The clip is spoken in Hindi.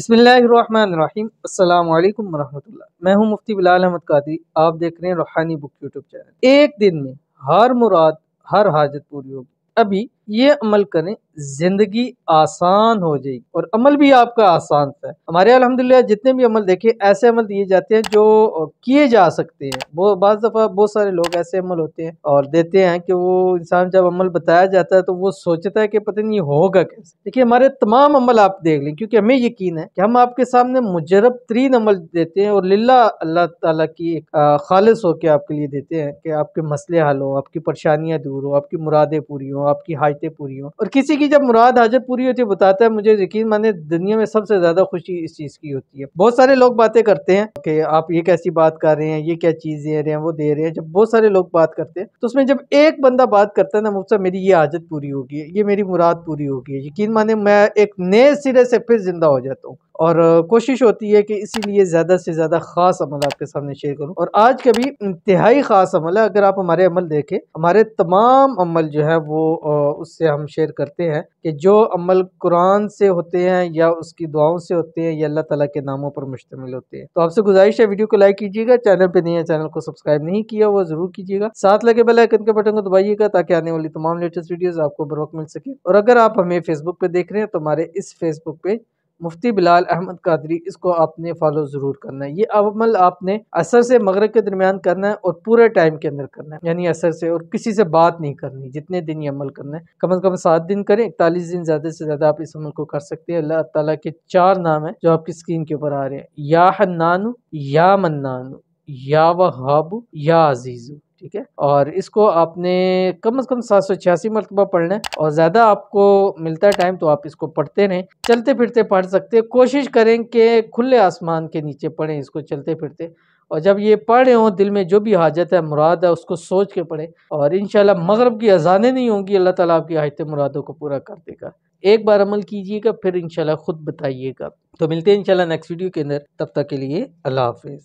बिस्मिल्लाहिर्रहमानिर्रहीम। अस्सलामु अलैकुम वरहमतुल्लाह। मैं हूं मुफ्ती बिलाल अहमद कादरी। आप देख रहे हैं रूहानी बुक यूट्यूब चैनल। एक दिन में हर मुराद हर हाजत पूरी होगी। अभी ये अमल करें, जिंदगी आसान हो जाएगी और अमल भी आपका आसान सा है। हमारे अल्हम्दुलिल्लाह जितने भी अमल देखे, ऐसे अमल दिए जाते हैं जो किए जा सकते हैं। वो बाज़ दफ़ा बहुत सारे लोग ऐसे अमल होते हैं और देते हैं कि वो इंसान जब अमल बताया जाता है तो वो सोचता है कि पता नहीं होगा कैसे। देखिए, हमारे तमाम अमल आप देख लें, क्योंकि हमें यकीन है कि हम आपके सामने मुजरब तरीन अमल देते हैं और लिल्लाह अल्लाह ताला की खालिस होकर आपके लिए देते हैं कि आपके मसले हल हो, आपकी परेशानियां दूर हो, आपकी मुरादें पूरी हो, आपकी हाजतें पूरी हो। और किसी की जब मुराद हाजत पूरी होती है, बताता है मुझे यकीन माने दुनिया में सबसे ज्यादा खुशी इस चीज की होती है। बहुत सारे लोग बातें करते हैं कि आप ये कैसी बात कर रहे हैं, ये क्या चीज दे रहे हैं, वो दे रहे हैं। जब बहुत सारे लोग बात करते हैं तो उसमें जब एक बंदा बात करता है ना, मुझसे मेरी ये हाजत पूरी होगी, ये मेरी मुराद पूरी होगी, यकीन माने मैं एक नए सिरे से फिर जिंदा हो जाता हूँ। और कोशिश होती है कि इसीलिए ज्यादा से ज्यादा खास अमल आपके सामने शेयर करूं। और आज का भी इंतहाई खास अमल है। अगर आप हमारे अमल देखें, हमारे तमाम अमल जो है वो उससे हम शेयर करते हैं कि जो अमल कुरान से होते हैं या उसकी दुआओं से होते हैं या अल्लाह ताला के नामों पर मुश्तमिल होते हैं। तो आपसे गुजारिश है, वीडियो को लाइक कीजिएगा, चैनल पे नहीं है, चैनल को सब्सक्राइब नहीं किया वो जरूर कीजिएगा, साथ लगे बेल आइकन के बटन को दबाइएगा ताकि आने वाली तमाम लेटेस्ट वीडियोस आपको बर वक्त मिल सके। और अगर आप हमें फेसबुक पे देख रहे हैं तो हमारे इस फेसबुक पेज मुफ्ती बिलाल अहमद कादरी, इसको आपने फॉलो जरूर करना है। ये अमल आपने असर से मगरिब के दरमियान करना है और पूरे टाइम के अंदर करना है, यानी असर से, और किसी से बात नहीं करनी। जितने दिन ये अमल करना है, कम से कम 7 दिन करें, 41 दिन ज्यादा से ज्यादा आप इस अमल को कर सकते हैं। अल्लाह ताला के 4 नाम है जो आपकी स्क्रीन के ऊपर आ रहे हैं, या हन्नानु, या मन्नानु, या वहाबु, या अजीजु। ठीक है, और इसको आपने कम से कम 786 मरतबा पढ़ना है। और ज्यादा आपको मिलता है टाइम तो आप इसको पढ़ते रहें, चलते फिरते पढ़ सकते हैं। कोशिश करें कि खुले आसमान के नीचे पढ़ें इसको चलते फिरते। और जब ये पढ़ रहे हो, दिल में जो भी हाजत है, मुराद है, उसको सोच के पढ़े। और इंशाल्लाह मगरिब की अजानें नहीं होंगी, अल्लाह ताला आपकी हाजत मुरादों को पूरा कर देगा। एक बार अमल कीजिएगा, फिर इंशाल्लाह खुद बताइएगा। तो मिलते हैं इंशाल्लाह नेक्स्ट वीडियो के अंदर। तब तक के लिए अल्लाह हाफिज।